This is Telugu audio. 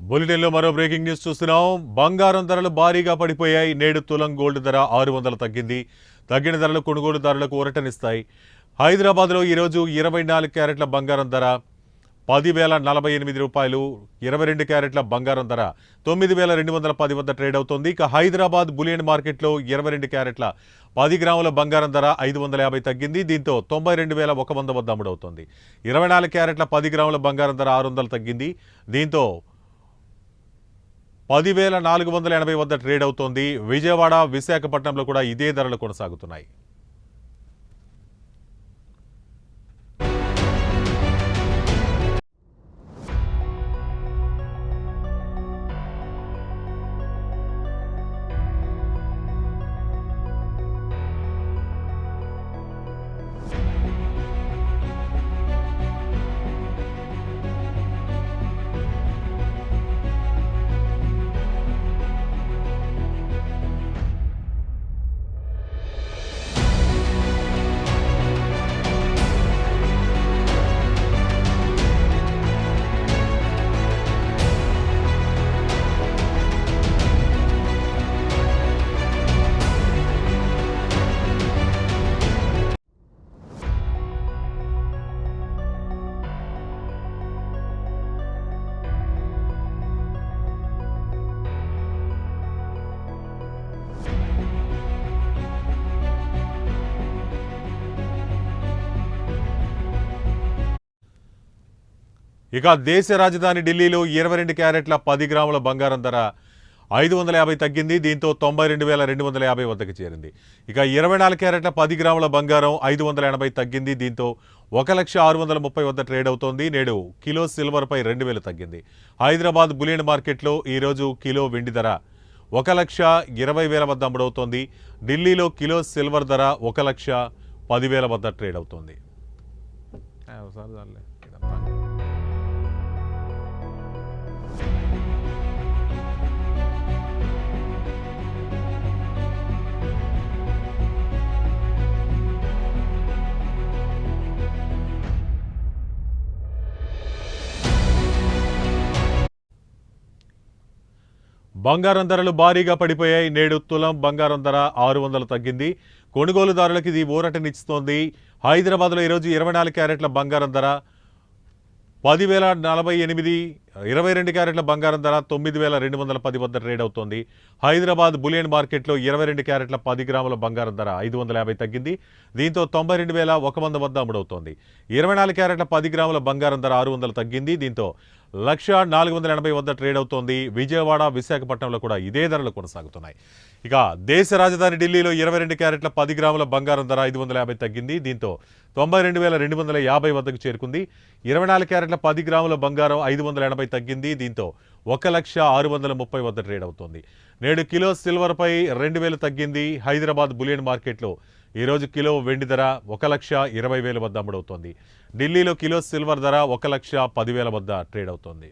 బులెటిన్లో మరో బ్రేకింగ్ న్యూస్ చూస్తున్నాం. బంగారం ధరలు భారీగా పడిపోయాయి. నేడు తులం గోల్డ్ ధర 600 తగ్గింది. తగ్గిన ధరలు కొనుగోలుదారులకు ఊరటనిస్తాయి. హైదరాబాద్లో ఈరోజు 24 క్యారెట్ల బంగారం ధర 10,048 రూపాయలు. 22 క్యారెట్ల బంగారం ధర 9,210 వద్ద ట్రేడ్ అవుతోంది. ఇక హైదరాబాద్ బులియన్ మార్కెట్లో 22 క్యారెట్ల 10 గ్రాముల బంగారం ధర 550 తగ్గింది. దీంతో 92,100 వద్ద అమ్ముడవుతోంది. 24 క్యారెట్ల 10 గ్రాముల బంగారం ధర 600 తగ్గింది. దీంతో 10,480 వద్ద ట్రేడ్ అవుతోంది. విజయవాడ, విశాఖపట్నంలో కూడా ఇదే ధరలు కొనసాగుతున్నాయి. ఇక దేశ రాజధాని ఢిల్లీలో 22 క్యారెట్ల 10 గ్రాముల బంగారం ధర 550 తగ్గింది. దీంతో 92,250 వద్దకు చేరింది. ఇక 24 క్యారెట్ల 10 గ్రాముల బంగారం 580 తగ్గింది. దీంతో 1,630 వద్ద ట్రేడ్ అవుతోంది. నేడు కిలో సిల్వర్పై 2,000 తగ్గింది. హైదరాబాద్ బులియన్ మార్కెట్లో ఈరోజు కిలో వెండి ధర 1,20,000 వద్ద అమ్ముడవుతోంది. ఢిల్లీలో కిలో సిల్వర్ ధర 1,10,000 వద్ద ట్రేడ్ అవుతోంది. బంగారం ధరలు భారీగా పడిపోయాయి. నేడు తులం బంగారం ధర 600 తగ్గింది. కొనుగోలుదారులకు ఇది ఊరటనిస్తోంది. హైదరాబాద్లో ఈరోజు 24 క్యారెట్ల బంగారం ధర 10,048, 22 క్యారెట్ల బంగారం ధర 9,210 వద్ద ట్రేడ్ అవుతోంది. హైదరాబాద్ బులియన్ మార్కెట్లో 22 క్యారెట్ల 10 గ్రాముల బంగారం ధర 550 తగ్గింది. దీంతో 92,100 వద్ద అమ్ముడవుతోంది. 24 క్యారెట్ల 10 గ్రాముల బంగారం ధర 600 తగ్గింది. దీంతో 1,480 వద్ద ట్రేడ్ అవుతోంది. విజయవాడ, విశాఖపట్నంలో కూడా ఇదే ధరలు కొనసాగుతున్నాయి. ఇక దేశ రాజధాని ఢిల్లీలో 22 క్యారెట్ల 10 గ్రాముల బంగారం ధర 550 తగ్గింది. దీంతో 92,250 వద్దకు చేరుకుంది. 24 క్యారెట్ల 10 గ్రాముల బంగారం 580 తగ్గింది. దీంతో 1,630 వద్ద ట్రేడ్ అవుతోంది. నేడు కిలో సిల్వర్పై 2,000 తగ్గింది. హైదరాబాద్ బులియన్ మార్కెట్లో ఈరోజు కిలో వెండి ధర 1,20,000 వద్ద అమ్ముడవుతోంది. ఢిల్లీలో కిలో సిల్వర్ ధర 1,10,000 వద్ద ట్రేడ్ అవుతోంది.